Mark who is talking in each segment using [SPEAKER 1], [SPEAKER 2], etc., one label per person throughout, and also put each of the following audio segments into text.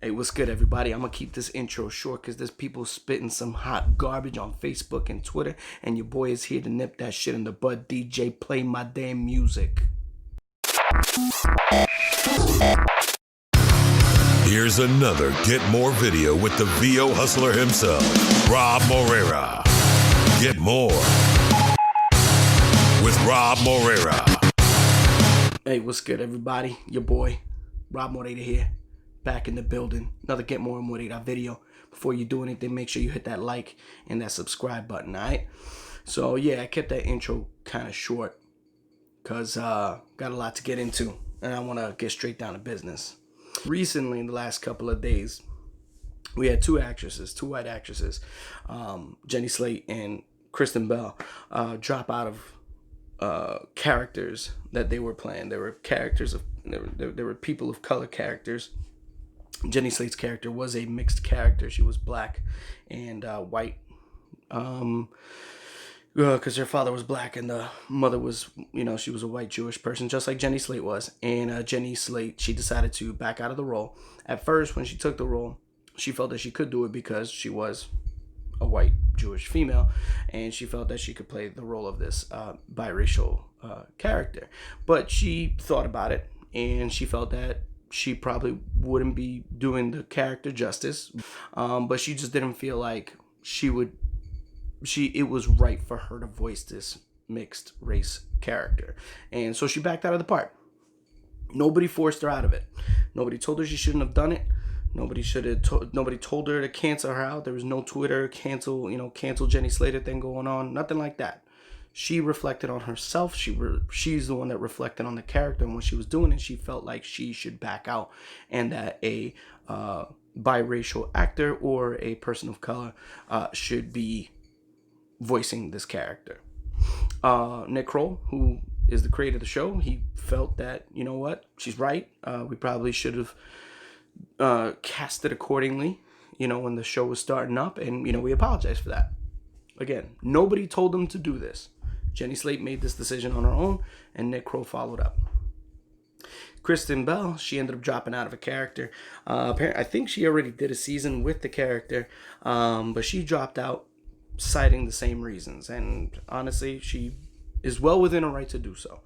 [SPEAKER 1] Hey, what's good, everybody? I'm going to keep this intro short because there's people spitting some hot garbage on Facebook and Twitter, and your boy is here to nip that shit in the bud. DJ, play my damn music.
[SPEAKER 2] Here's another Get More video with the VO hustler himself, Rob Moreira. Get more with Rob Moreira.
[SPEAKER 1] Hey, what's good, everybody? Your boy, Rob Moreira here. Back in the building. Another Get More Moreira video. Before you do anything, make sure you hit that like and that subscribe button, alright? So yeah, I kept that intro kind of short because got a lot to get into and I want to get straight down to business. Recently, in the last couple of days, we had two white actresses, Jenny Slate and Kristen Bell, drop out of characters that they were playing. They were characters of there were people of color characters. Jenny Slate's character was a mixed character. She was black and white, because her father was black and the mother was, she was a white Jewish person, just like Jenny Slate was. And Jenny Slate, she decided to back out of the role. At first, when she took the role, she felt that she could do it because she was a white Jewish female, and she felt that she could play the role of this biracial character. But she thought about it, and she felt that she probably wouldn't be doing the character justice, but she just didn't feel like it was right for her to voice this mixed race character. And so she backed out of the part. Nobody forced her out of it. Nobody told her she shouldn't have done it. Nobody told her to cancel her out. There was no Twitter cancel Jenny Slater thing going on. Nothing like that. She reflected on herself. She's the one that reflected on the character and what she was doing, and she felt like she should back out, and that a biracial actor or a person of color should be voicing this character. Nick Kroll, who is the creator of the show, he felt that, she's right. We probably should have cast it accordingly, when the show was starting up, and, we apologize for that. Again, nobody told them to do this. Jenny Slate made this decision on her own, and Nick Kroll followed up. Kristen Bell, she ended up dropping out of a character. Apparently, I think she already did a season with the character, but she dropped out citing the same reasons. And honestly, she is well within her right to do so.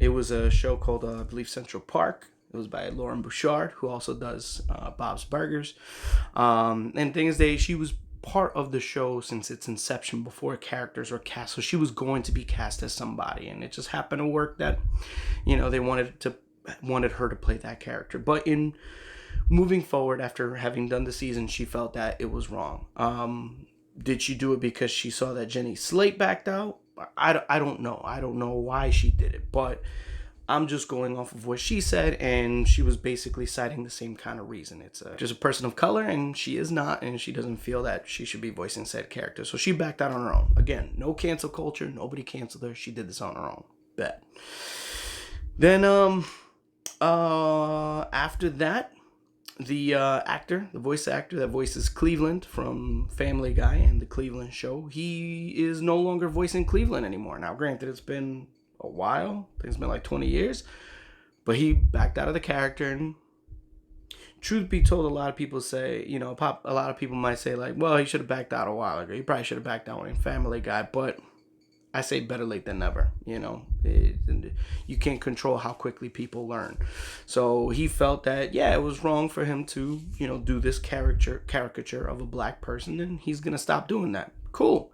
[SPEAKER 1] It was a show called, I believe, Central Park. It was by Lauren Bouchard, who also does Bob's Burgers. And thing is, she was part of the show since its inception before characters were cast. So she was going to be cast as somebody, and it just happened to work that, they wanted her to play that character. But in moving forward, after having done the season, she felt that it was wrong. Did she do it because she saw that Jenny Slate backed out? I don't know. I don't know why she did it, but I'm just going off of what she said, and she was basically citing the same kind of reason. It's just a person of color, and she is not, and she doesn't feel that she should be voicing said character. So she backed out on her own. Again, no cancel culture. Nobody canceled her. She did this on her own. Bet. Then, after that, the voice actor that voices Cleveland from Family Guy and the Cleveland Show, he is no longer voicing Cleveland anymore. Now, granted, it's been a while. I think it's been like 20 years. But he backed out of the character, and truth be told, a lot of people say, a lot of people might say, like, well, he should have backed out a while ago. He probably should have backed out in Family Guy, but I say better late than never. You can't control how quickly people learn. So he felt that, it was wrong for him to, do this caricature of a black person, and he's going to stop doing that. Cool.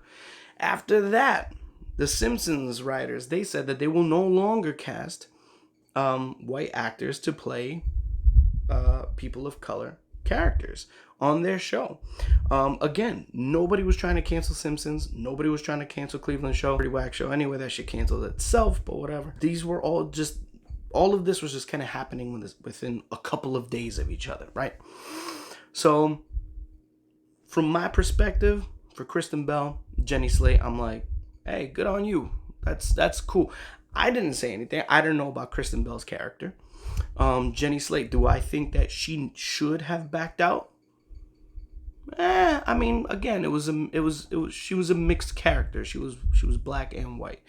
[SPEAKER 1] After that, the Simpsons writers, they said that they will no longer cast white actors to play people of color characters on their show. Again, nobody was trying to cancel Simpsons. Nobody was trying to cancel Cleveland Show. Pretty whack show anyway. That shit canceled itself, but whatever. These were all of this was just kind of happening within a couple of days of each other, right? So, from my perspective, for Kristen Bell, Jenny Slate, I'm like, hey, good on you. That's cool. I didn't say anything. I didn't know about Kristen Bell's character. Jenny Slate, do I think that she should have backed out? I mean, again, she was a mixed character. She was black and white.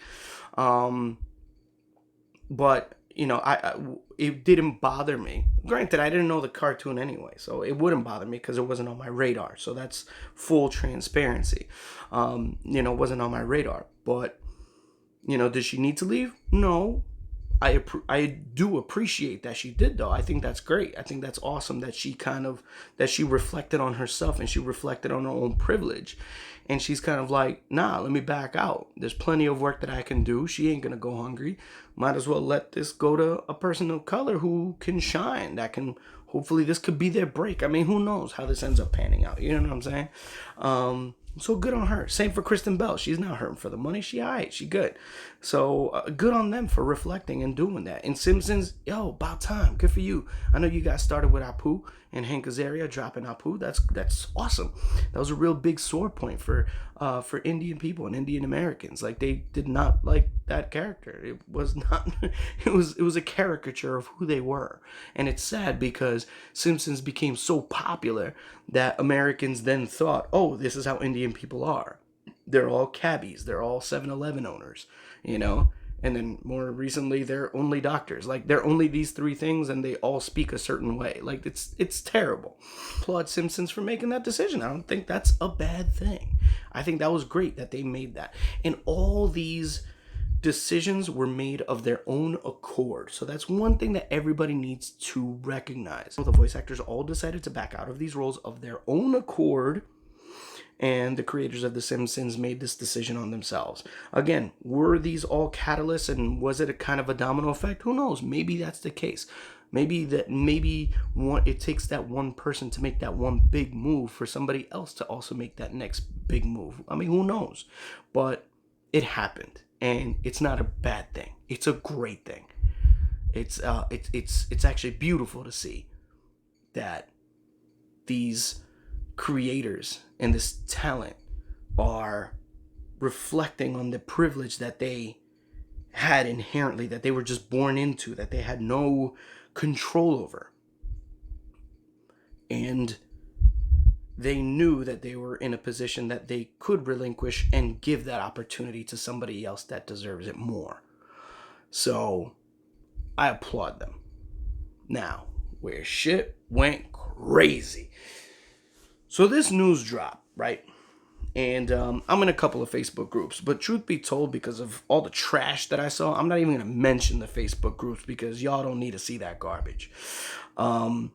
[SPEAKER 1] But it didn't bother me. Granted, I didn't know the cartoon anyway, so it wouldn't bother me because it wasn't on my radar. So that's full transparency. It wasn't on my radar. But, did she need to leave? No. I do appreciate that she did, though. I think that's great. I think that's awesome that she reflected on herself and she reflected on her own privilege. And she's kind of like, nah, let me back out. There's plenty of work that I can do. She ain't going to go hungry. Might as well let this go to a person of color who can shine. Hopefully this could be their break. I mean, who knows how this ends up panning out. You know what I'm saying? So good on her. Same for Kristen Bell. She's not hurting for the money. She aight. She good. So good on them for reflecting and doing that. And Simpsons, about time. Good for you. I know you guys started with Apu and Hank Azaria dropping Apu. That's awesome. That was a real big sore point for Indian people and Indian Americans. Like, they did not like that character. It was not. It was a caricature of who they were. And it's sad because Simpsons became so popular that Americans then thought, oh, this is how Indian people are. They're all cabbies. They're all 7-Eleven owners, And then more recently, they're only doctors. Like, they're only these three things, and they all speak a certain way. Like, it's terrible. Applaud Simpsons for making that decision. I don't think that's a bad thing. I think that was great that they made that. And all these decisions were made of their own accord. So that's one thing that everybody needs to recognize. The voice actors all decided to back out of these roles of their own accord. And the creators of The Simpsons made this decision on themselves. Again, were these all catalysts, and was it a kind of a domino effect? Who knows? Maybe that's the case. Maybe it takes that one person to make that one big move for somebody else to also make that next big move. I mean, who knows? But it happened, and it's not a bad thing. It's a great thing. It's actually beautiful to see that these creators and this talent are reflecting on the privilege that they had inherently, that they were just born into, that they had no control over. And they knew that they were in a position that they could relinquish and give that opportunity to somebody else that deserves it more. So I applaud them. Now, where shit went crazy. So this news dropped, right? And I'm in a couple of Facebook groups. But truth be told, because of all the trash that I saw, I'm not even going to mention the Facebook groups because y'all don't need to see that garbage. And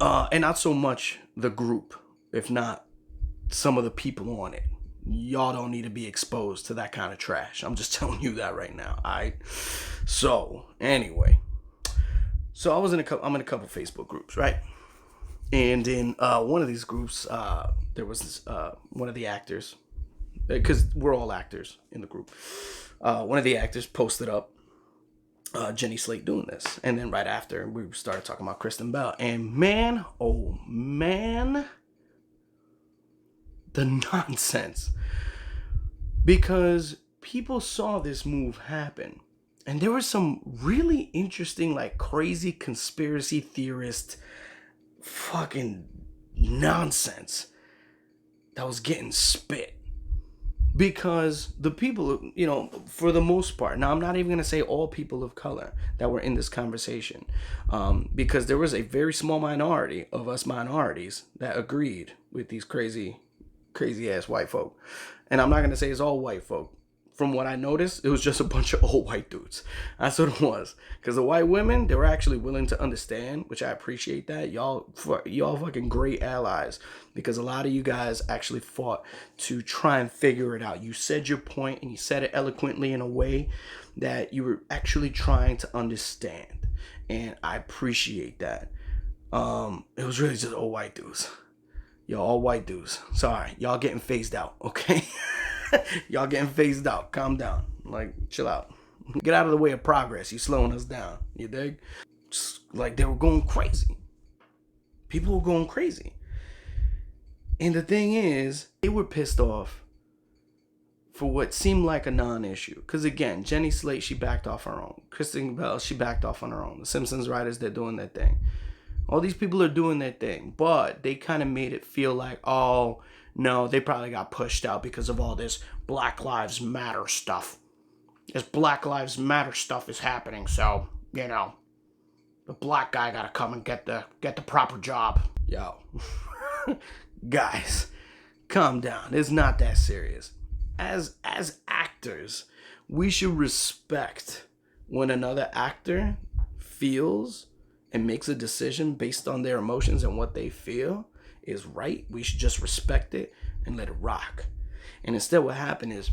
[SPEAKER 1] not so much the group, if not some of the people on it. Y'all don't need to be exposed to that kind of trash. I'm just telling you that right now. Aight? So, anyway. So I'm in a couple Facebook groups, right? And in one of these groups, there was this, one of the actors, because we're all actors in the group. One of the actors posted up Jenny Slate doing this. And then right after, we started talking about Kristen Bell. And man, oh man, the nonsense. Because people saw this move happen. And there was some really interesting, like, crazy conspiracy theorist fucking nonsense that was getting spit. Because the people, for the most part, now I'm not even going to say all people of color that were in this conversation, because there was a very small minority of us minorities that agreed with these crazy ass white folk. And I'm not going to say it's all white folk. From what I noticed, it was just a bunch of old white dudes. That's what it was. Because the white women, they were actually willing to understand, which I appreciate that. Y'all fucking great allies. Because a lot of you guys actually fought to try and figure it out. You said your point, and you said it eloquently in a way that you were actually trying to understand. And I appreciate that. It was really just old white dudes. Y'all all white dudes. Sorry. Y'all getting phased out, okay? Y'all getting phased out. Calm down. Like, chill out. Get out of the way of progress. You slowing us down. You dig? Just, like, they were going crazy. People were going crazy. And the thing is, they were pissed off for what seemed like a non-issue. Because again, Jenny Slate, she backed off her own. Kristen Bell, she backed off on her own. The Simpsons writers, they're doing their thing. All these people are doing their thing. But they kind of made it feel like, oh, no, they probably got pushed out because of all this Black Lives Matter stuff. this Black Lives Matter stuff is happening, so, you know, the black guy gotta come and get the proper job. Yo. Guys, calm down. It's not that serious. As actors, we should respect when another actor feels and makes a decision based on their emotions and what they feel is right. We should just respect it and let it rock. And instead what happened is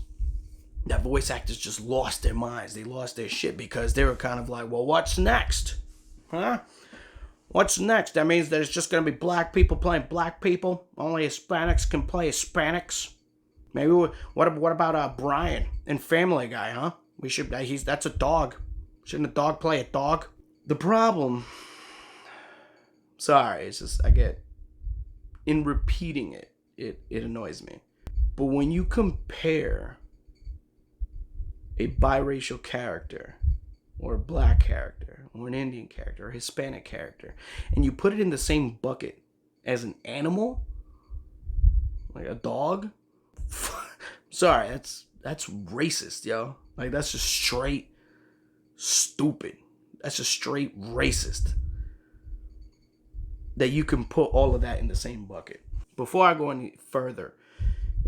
[SPEAKER 1] that voice actors just lost their minds. They lost their shit because they were kind of like, well, what's next? Huh? What's next? That means that it's just going to be black people playing black people? Only Hispanics can play Hispanics? Maybe, what about Brian in Family Guy, huh? That's a dog. Shouldn't a dog play a dog? The problem, sorry, it's just, in repeating it annoys me. But when you compare a biracial character, or a black character, or an Indian character, or a Hispanic character, and you put it in the same bucket as an animal, like a dog, sorry, that's racist, yo. Like, that's just straight stupid. That's just straight racist. That you can put all of that in the same bucket. Before I go any further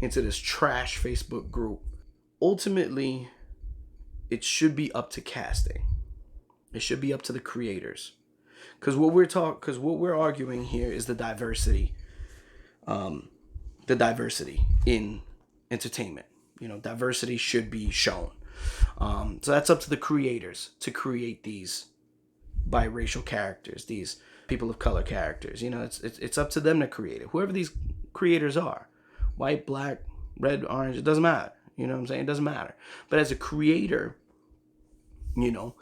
[SPEAKER 1] into this trash Facebook group, ultimately, it should be up to casting. It should be up to the creators. Because what we're arguing here is the diversity. The diversity in entertainment. You know, diversity should be shown. So that's up to the creators to create these biracial characters, these people of color characters. You know, it's up to them to create it. Whoever these creators are, white, black, red, orange, it doesn't matter. You know what I'm saying? It doesn't matter. But as a creator, you know,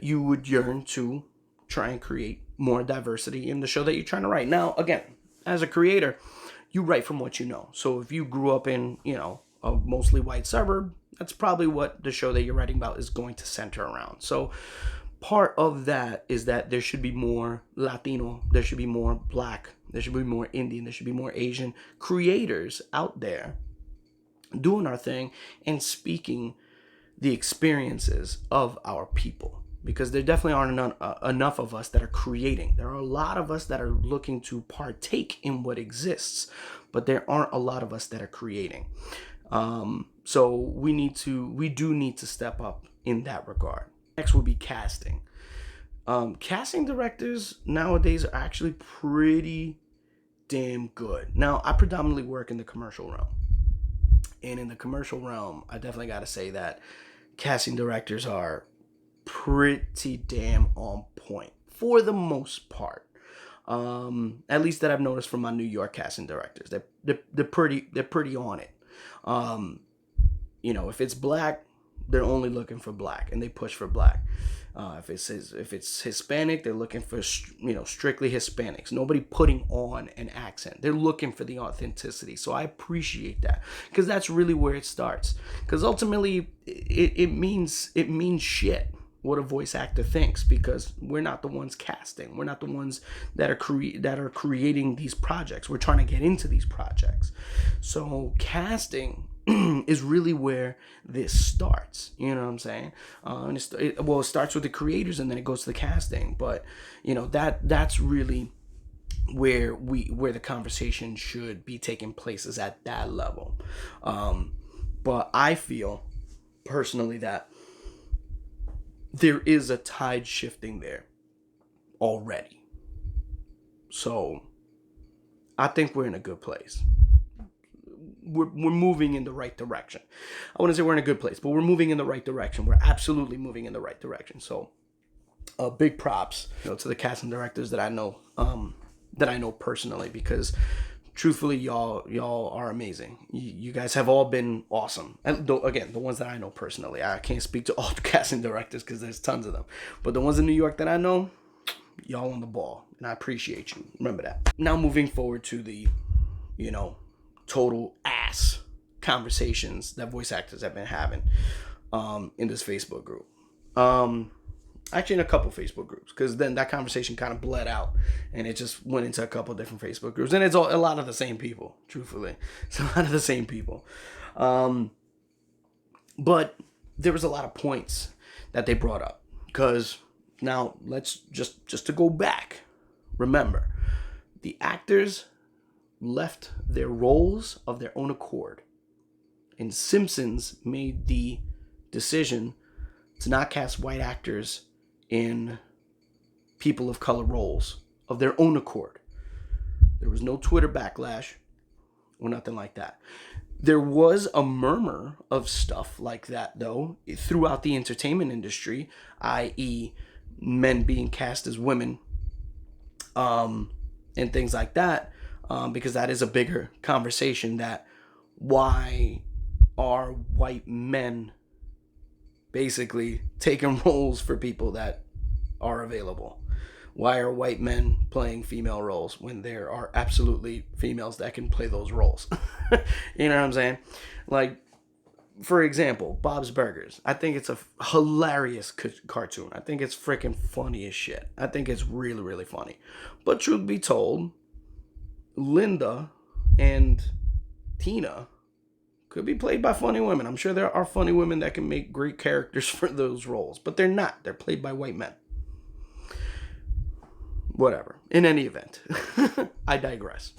[SPEAKER 1] you would yearn to try and create more diversity in the show that you're trying to write. Now, again, as a creator, you write from what you know. So if you grew up in, you know, a mostly white suburb, that's probably what the show that you're writing about is going to center around. So part of that is that there should be more Latino, there should be more black, there should be more Indian, there should be more Asian creators out there doing our thing and speaking the experiences of our people. Because there definitely aren't enough of us that are creating. There are a lot of us that are looking to partake in what exists, but there aren't a lot of us that are creating. So we do need to step up in that regard. Next will be casting. Casting directors nowadays are actually pretty damn good. Now, I predominantly work in the commercial realm. And in the commercial realm, I definitely got to say that casting directors are pretty damn on point for the most part. At least that I've noticed from my New York casting directors. They're pretty on it. You know, if it's black, they're only looking for black, and they push for black. If it's Hispanic, they're looking for, you know, strictly Hispanics. Nobody putting on an accent. They're looking for the authenticity. So I appreciate that, because that's really where it starts. Because ultimately, it means shit what a voice actor thinks, because we're not the ones casting. We're not the ones that are creating these projects. We're trying to get into these projects. So casting is really where this starts. You know what I'm saying? And it starts with the creators and then it goes to the casting. But you know, that's really where the conversation should be taking place, is at that level. But I feel personally that there is a tide shifting there already. So I think we're in a good place. We're moving in the right direction. I wouldn't say we're in a good place, but we're moving in the right direction. We're absolutely moving in the right direction. So big props, you know, to the casting directors that I know personally, because truthfully, y'all are amazing. You guys have all been awesome. And again, the ones that I know personally, I can't speak to all the casting directors because there's tons of them. But the ones in New York that I know, y'all on the ball, and I appreciate you. Remember that. Now moving forward to the, you know, total ass conversations that voice actors have been having in this Facebook group. Actually, in a couple Facebook groups, because then that conversation kind of bled out and it just went into a couple different Facebook groups, and it's a lot of the same people. Truthfully, it's a lot of the same people. But there was a lot of points that they brought up. Because now let's just to go back, remember, the actors left their roles of their own accord. And Simpsons made the decision to not cast white actors in people of color roles of their own accord. There was no Twitter backlash or nothing like that. There was a murmur of stuff like that, though, throughout the entertainment industry, i.e. men being cast as women, and things like that, because that is a bigger conversation, that why are white men basically taking roles for people that are available? Why are white men playing female roles when there are absolutely females that can play those roles? You know what I'm saying? Like, for example, Bob's Burgers. I think it's a hilarious cartoon. I think it's freaking funny as shit. I think it's really, really funny. But truth be told, Linda and Tina could be played by funny women. I'm sure there are funny women that can make great characters for those roles, but they're not. They're played by white men. Whatever. In any event, I digress.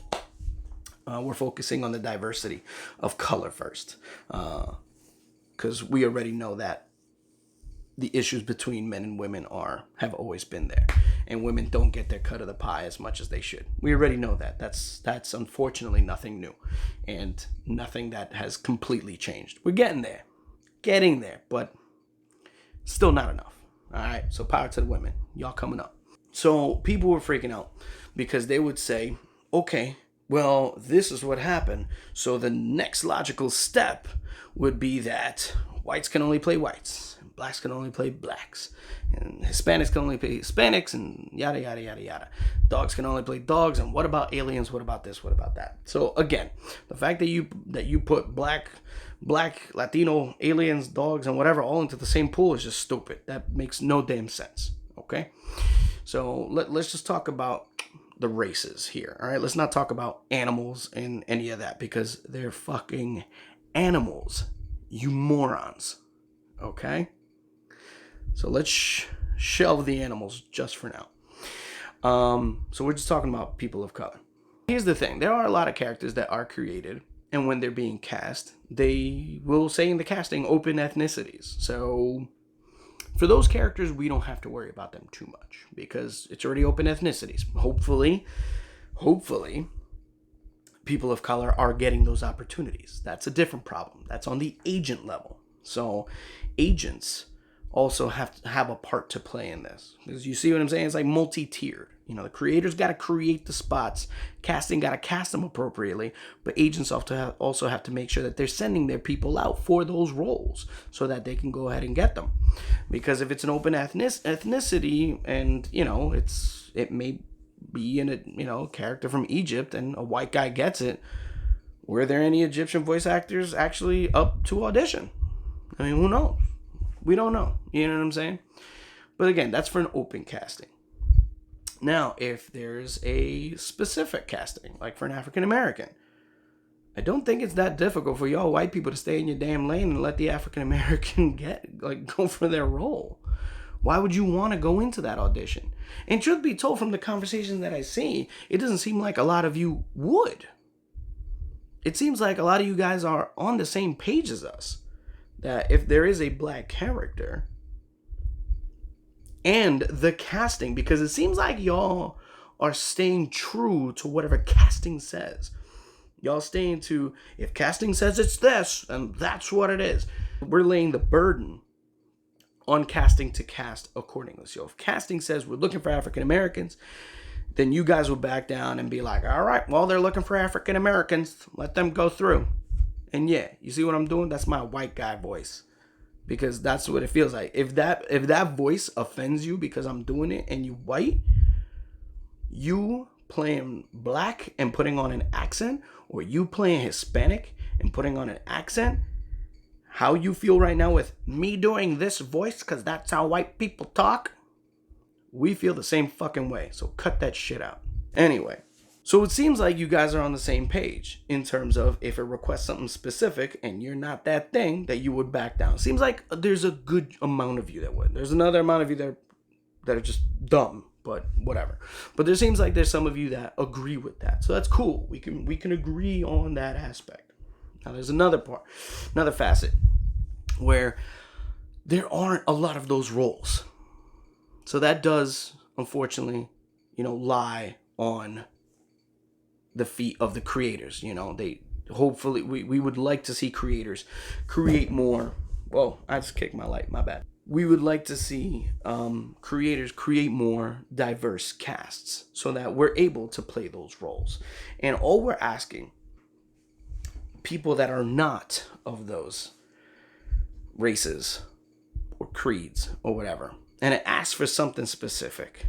[SPEAKER 1] We're focusing on the diversity of color first, because we already know that the issues between men and women have always been there, and women don't get their cut of the pie as much as they should. We already know that. That's unfortunately nothing new, and nothing that has completely changed. We're getting there, but still not enough. All right. So power to the women. Y'all coming up. So people were freaking out because they would say, okay, well, this is what happened. So the next logical step would be that whites can only play whites, blacks can only play blacks, and Hispanics can only play Hispanics, and yada, yada, yada, yada. Dogs can only play dogs, and what about aliens? What about this? What about that? So again, the fact that you put black, Latino, aliens, dogs, and whatever all into the same pool is just stupid. That makes no damn sense. Okay? So let's just talk about the races here, all right? Let's not talk about animals and any of that, because they're fucking animals, you morons, okay? So let's shelve the animals just for now. So we're just talking about people of color. Here's the thing. There are a lot of characters that are created, and when they're being cast, they will say in the casting open ethnicities. So for those characters, we don't have to worry about them too much because it's already open ethnicities. Hopefully, people of color are getting those opportunities. That's a different problem. That's on the agent level. So agents also have to have a part to play in this. Because you see what I'm saying? It's like multi-tiered. You know, the creators got to create the spots. Casting got to cast them appropriately. But agents also have to make sure that they're sending their people out for those roles so that they can go ahead and get them. Because if it's an open ethnicity and, you know, it may be in a character from Egypt and a white guy gets it, were there any Egyptian voice actors actually up to audition? I mean, who knows? We don't know. You know what I'm saying? But again, that's for an open casting. Now, if there's a specific casting, like for an African American, I don't think it's that difficult for y'all white people to stay in your damn lane and let the African American go for their role. Why would you want to go into that audition? And truth be told, from the conversations that I see, it doesn't seem like a lot of you would. It seems like a lot of you guys are on the same page as us. That if there is a black character and the casting, because it seems like y'all are staying true to whatever casting says. Y'all staying to, if casting says it's this, and that's what it is. We're laying the burden on casting to cast accordingly. So if casting says we're looking for African Americans, then you guys will back down and be like, all right, well, they're looking for African Americans. Let them go through. And yeah, you see what I'm doing? That's my white guy voice. Because that's what it feels like. If that voice offends you because I'm doing it and you white, you playing black and putting on an accent, or you playing Hispanic and putting on an accent, how you feel right now with me doing this voice, because that's how white people talk, we feel the same fucking way. So cut that shit out. Anyway, So it seems like you guys are on the same page in terms of if it requests something specific and you're not that thing, that you would back down. Seems like there's a good amount of you that would. There's another amount of you that are just dumb, but whatever. But there seems like there's some of you that agree with that. So that's cool. We can agree on that aspect. Now there's another part, another facet where there aren't a lot of those roles. So that does, unfortunately, lie on the feet of the creators. They hopefully we would like to see creators create more. Whoa, I just kicked my light, my bad. We would like to see creators create more diverse casts so that we're able to play those roles. And all we're asking people that are not of those races or creeds or whatever, and it asks for something specific,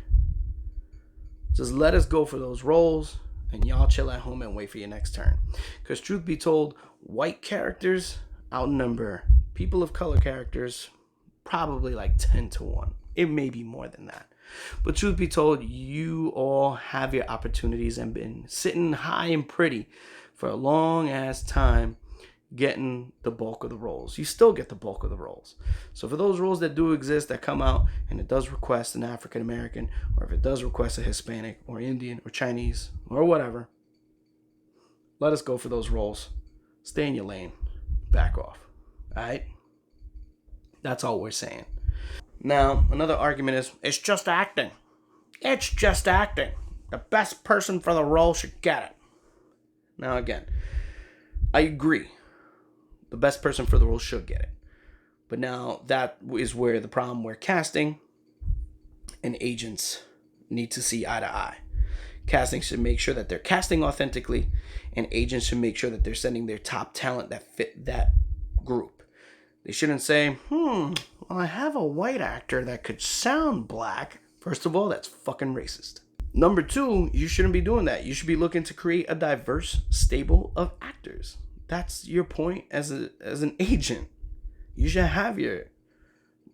[SPEAKER 1] just let us go for those roles, and y'all chill at home and wait for your next turn. Because truth be told, white characters outnumber people of color characters probably like 10-1. It may be more than that. But truth be told, you all have your opportunities and been sitting high and pretty for a long ass time getting the bulk of the roles. You still get the bulk of the roles. So for those roles that do exist, that come out and it does request an African American, or if it does request a Hispanic or Indian or Chinese or whatever, let us go for those roles. Stay in your lane. Back off. Alright? That's all we're saying. Now, another argument is, it's just acting. It's just acting. The best person for the role should get it. Now again, I agree. The best person for the role should get it. But now that is where the problem where casting and agents need to see eye to eye. Casting should make sure that they're casting authentically, and agents should make sure that they're sending their top talent that fit that group. They shouldn't say, well, I have a white actor that could sound black. First of all, that's fucking racist. Number two, you shouldn't be doing that. You should be looking to create a diverse stable of actors. That's your point as an agent. You should have your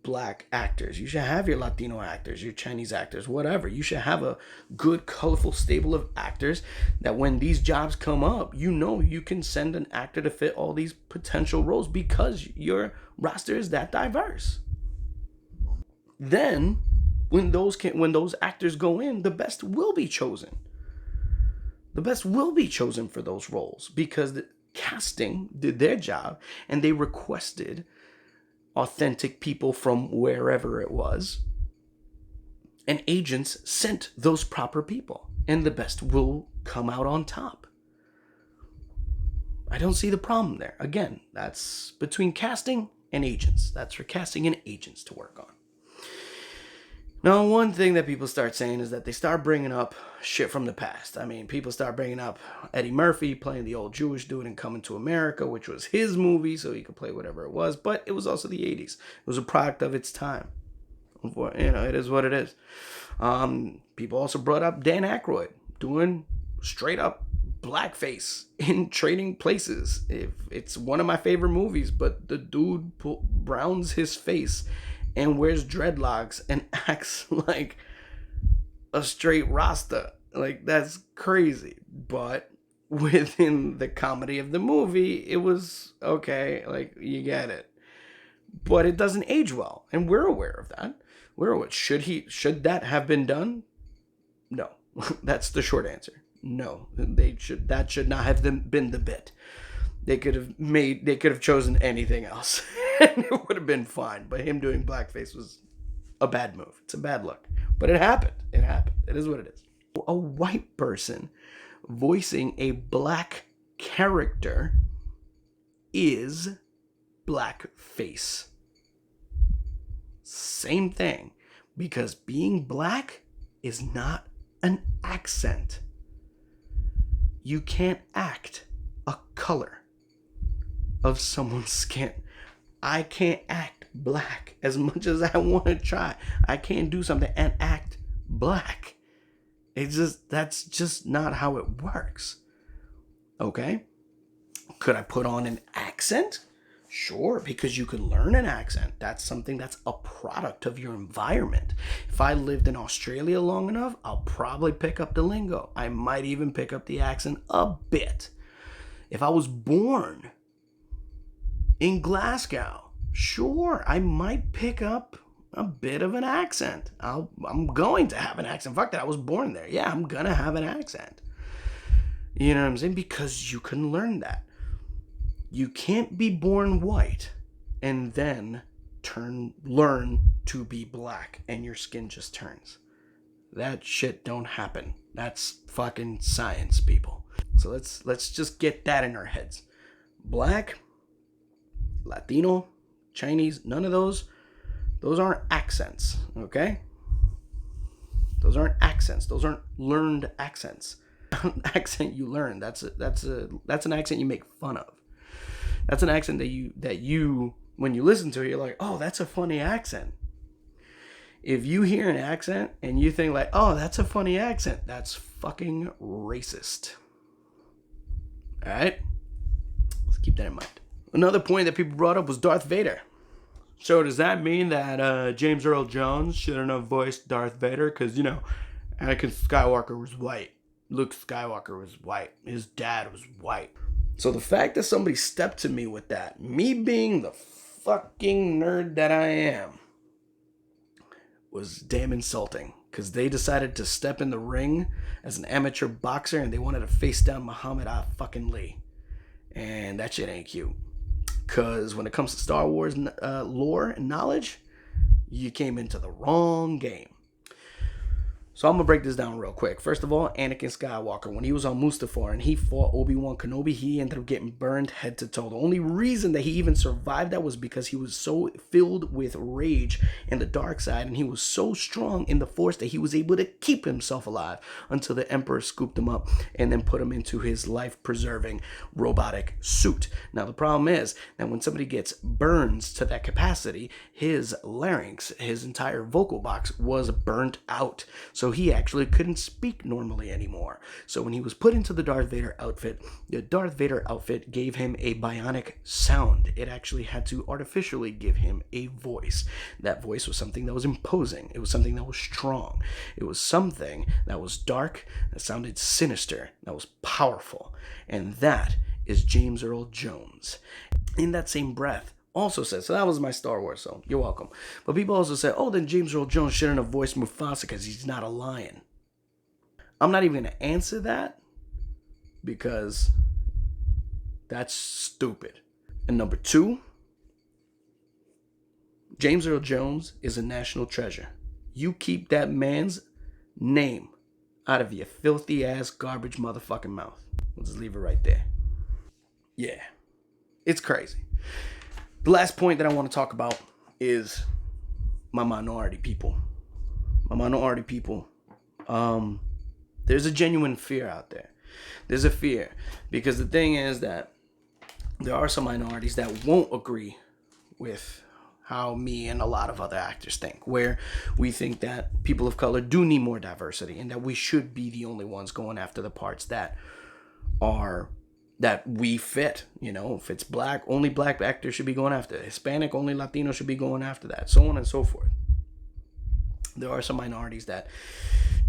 [SPEAKER 1] black actors. You should have your Latino actors, your Chinese actors, whatever. You should have a good, colorful stable of actors that when these jobs come up, you can send an actor to fit all these potential roles because your roster is that diverse. Then, when those actors go in, the best will be chosen. The best will be chosen for those roles because the casting did their job and they requested authentic people from wherever it was, and agents sent those proper people, and the best will come out on top. I don't see the problem there. Again, that's between casting and agents. That's for casting and agents to work on. Now, one thing that people start saying is that they start bringing up shit from the past. I mean, people start bringing up Eddie Murphy playing the old Jewish dude in Coming to America, which was his movie, so he could play whatever it was. But it was also the 80s. It was a product of its time. It is what it is. People also brought up Dan Aykroyd doing straight up blackface in Trading Places. It's one of my favorite movies, but the dude browns his face and wears dreadlocks and acts like a straight Rasta. Like, that's crazy. But within the comedy of the movie, it was okay. Like, you get it. But it doesn't age well. And we're aware of that. We're aware. Should that have been done? No. That's the short answer. No. That should not have been the bit. They could have chosen anything else and it would have been fine. But him doing blackface was a bad move. It's a bad look. But it happened. It happened. It is what it is. A white person voicing a black character is blackface. Same thing. Because being black is not an accent. You can't act a color of someone's skin. I can't act black as much as I want to try. I can't do something and act black. That's just not how it works. Okay? Could I put on an accent? Sure, because you can learn an accent. That's something that's a product of your environment. If I lived in Australia long enough, I'll probably pick up the lingo. I might even pick up the accent a bit. If I was born in Glasgow, sure, I might pick up a bit of an accent. I'm going to have an accent. Fuck that, I was born there. Yeah, I'm gonna have an accent. You know what I'm saying? Because you can learn that. You can't be born white and then learn to be black and your skin just turns. That shit don't happen. That's fucking science, people. So let's just get that in our heads. Black, Latino, Chinese, none of those aren't accents, okay? Those aren't accents. Those aren't learned accents. An accent you learn. That's an accent you make fun of. That's an accent that you when you listen to it, you're like, oh, that's a funny accent. If you hear an accent and you think like, oh, that's a funny accent, that's fucking racist. All right? Let's keep that in mind. Another point that people brought up was Darth Vader. So does that mean that James Earl Jones shouldn't have voiced Darth Vader? Because, Anakin Skywalker was white. Luke Skywalker was white. His dad was white. So the fact that somebody stepped to me with that, me being the fucking nerd that I am, was damn insulting. Because they decided to step in the ring as an amateur boxer and they wanted to face down Muhammad Ali. And that shit ain't cute. Because when it comes to Star Wars lore and knowledge, you came into the wrong game. So I'm going to break this down real quick. First of all, Anakin Skywalker, when he was on Mustafar and he fought Obi-Wan Kenobi, he ended up getting burned head to toe. The only reason that he even survived that was because he was so filled with rage and the dark side, and he was so strong in the Force that he was able to keep himself alive until the Emperor scooped him up and then put him into his life-preserving robotic suit. Now, the problem is that when somebody gets burns to that capacity, his larynx, his entire vocal box was burnt out. So he actually couldn't speak normally anymore. So when he was put into the Darth Vader outfit, the Darth Vader outfit gave him a bionic sound. It actually had to artificially give him a voice. That voice was something that was imposing. It was something that was strong. It was something that was dark, that sounded sinister, that was powerful. And that is James Earl Jones. In that same breath, also said, so that was my Star Wars, so you're welcome. But people also said, oh, then James Earl Jones shouldn't have voiced Mufasa because he's not a lion. I'm not even going to answer that because that's stupid. And number two, James Earl Jones is a national treasure. You keep that man's name out of your filthy ass garbage motherfucking mouth. We'll just leave it right there. Yeah, it's crazy. The last point that I want to talk about is my minority people. My minority people. There's a genuine fear out there. There's a fear. Because the thing is that there are some minorities that won't agree with how me and a lot of other actors think. Where we think that people of color do need more diversity and that we should be the only ones going after the parts that we fit. If it's black, only black actors should be going after it. Hispanic, only Latino should be going after that. So on and so forth. There are some minorities that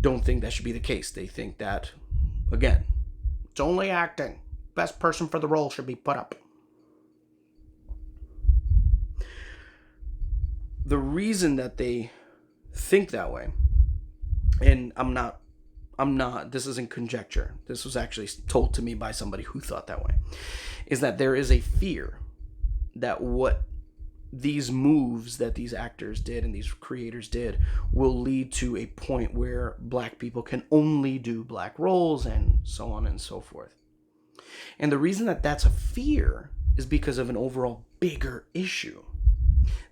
[SPEAKER 1] don't think that should be the case. They think that, again, it's only acting. Best person for the role should be put up. The reason that they think that way, and I'm not, this isn't conjecture. This was actually told to me by somebody who thought that way. Is that there is a fear that what these moves that these actors did and these creators did will lead to a point where black people can only do black roles and so on and so forth. And the reason that that's a fear is because of an overall bigger issue.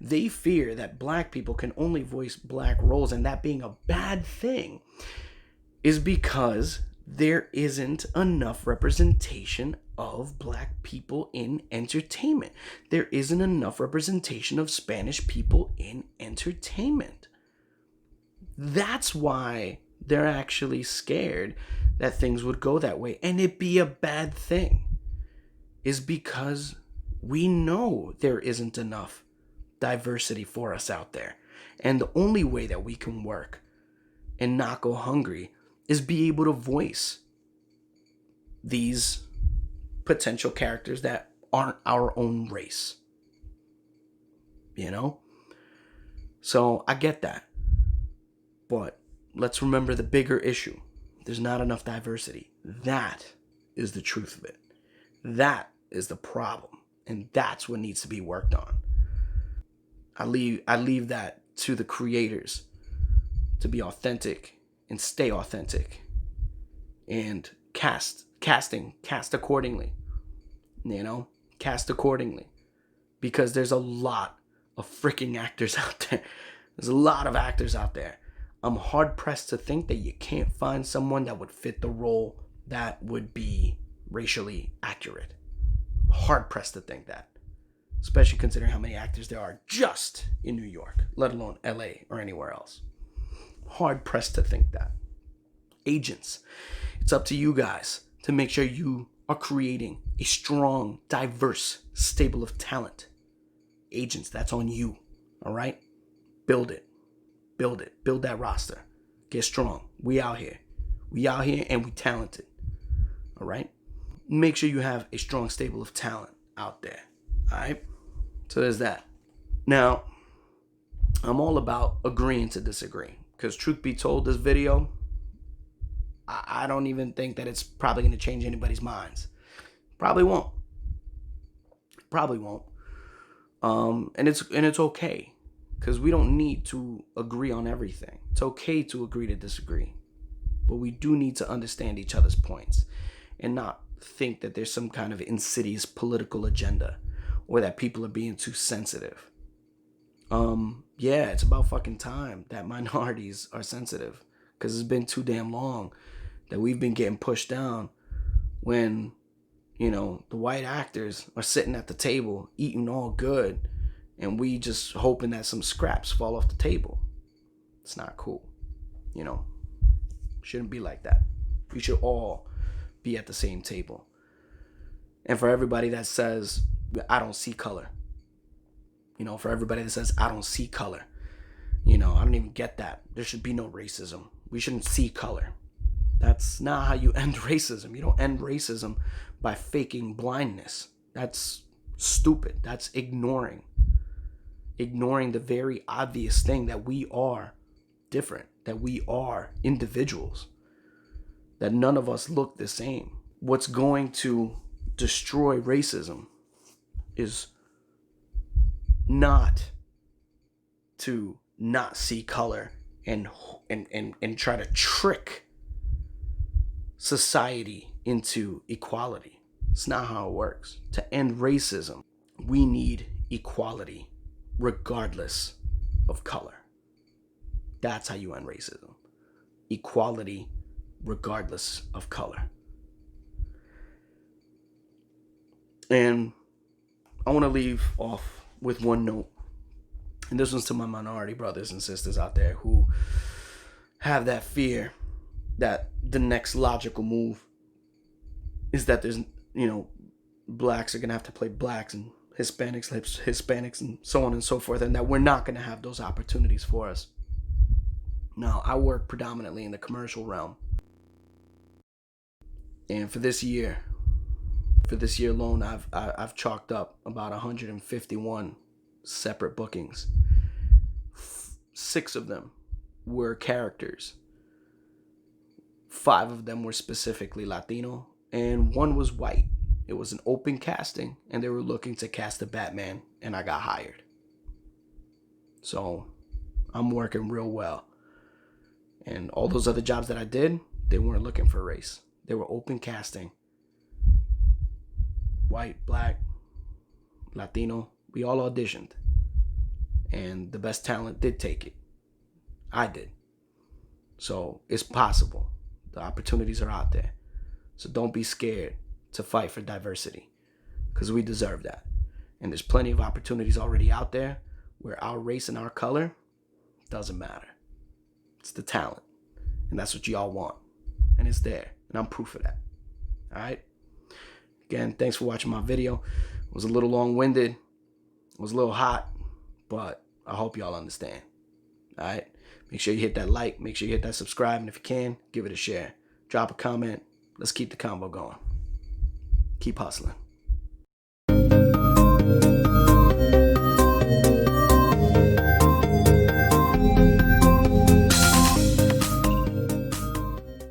[SPEAKER 1] They fear that black people can only voice black roles, and that being a bad thing is because there isn't enough representation of black people in entertainment. There isn't enough representation of Spanish people in entertainment. That's why they're actually scared that things would go that way and it be a bad thing, is because We know there isn't enough diversity for us out there. And the only way that we can work and not go hungry is be able to voice these potential characters that aren't our own race. You know? So I get that. But let's remember the bigger issue. There's not enough diversity. That is the truth of it. That is the problem. And that's what needs to be worked on. I leave that to the creators to be authentic and stay authentic. And cast accordingly. You know? Cast accordingly. Because there's a lot of freaking actors out there. There's a lot of actors out there. I'm hard pressed to think that you can't find someone that would fit the role that would be racially accurate. I'm hard pressed to think that. Especially considering how many actors there are just in New York, let alone LA or anywhere else. Hard pressed to think that. Agents, it's up to you guys to make sure you are creating a strong, diverse stable of talent. Agents, that's on you. All right? Build it. Build it. Build that roster. Get strong. We out here. We out here and we talented. All right? Make sure you have a strong stable of talent out there. All right? So there's that. Now, I'm all about agreeing to disagree. Because truth be told, this video, I don't even think that it's probably going to change anybody's minds. Probably won't. Probably won't. And it's okay. Because we don't need to agree on everything. It's okay to agree to disagree. But we do need to understand each other's points. And not think that there's some kind of insidious political agenda. Or that people are being too sensitive. Yeah, it's about fucking time that minorities are sensitive. Because it's been too damn long that we've been getting pushed down. When, you know, the white actors are sitting at the table eating all good. And we just hoping that some scraps fall off the table. It's not cool. You know, shouldn't be like that. We should all be at the same table. And for everybody that says, I don't see color. You know, for everybody that says, I don't see color. You know, I don't even get that. There should be no racism. We shouldn't see color. That's not how you end racism. You don't end racism by faking blindness. That's stupid. That's ignoring the very obvious thing that we are different, that we are individuals, that none of us look the same. What's going to destroy racism is not to not see color and try to trick society into equality. It's not how it works. To end racism, we need equality. Regardless of color. That's how you end racism. Equality regardless of color. And I want to leave off with one note. And this one's to my minority brothers and sisters out there who have that fear that the next logical move is that there's, you know, blacks are going to have to play blacks and Hispanics and so on and so forth, and that we're not going to have those opportunities for us. Now, I work predominantly in the commercial realm. And for this year alone, I've chalked up about 151 separate bookings. 6 of them were characters. 5 of them were specifically Latino, and 1 was white. It was an open casting, and they were looking to cast a Batman, and I got hired. So, I'm working real well. And all those other jobs that I did, they weren't looking for race. They were open casting. White, black, Latino, we all auditioned. And the best talent did take it. I did. So, it's possible. The opportunities are out there. So don't be scared to fight for diversity, because we deserve that. And there's plenty of opportunities already out there where our race and our color doesn't matter. It's the talent, and that's what y'all want, and it's there, and I'm proof of that. All right, again, thanks for watching my video. was a little long-winded. It was a little hot, but I hope y'all understand. All right? Make sure you hit that like. Make sure you hit that subscribe. And if you can, give it a share. Drop a comment. Let's keep the convo going. Keep hustling.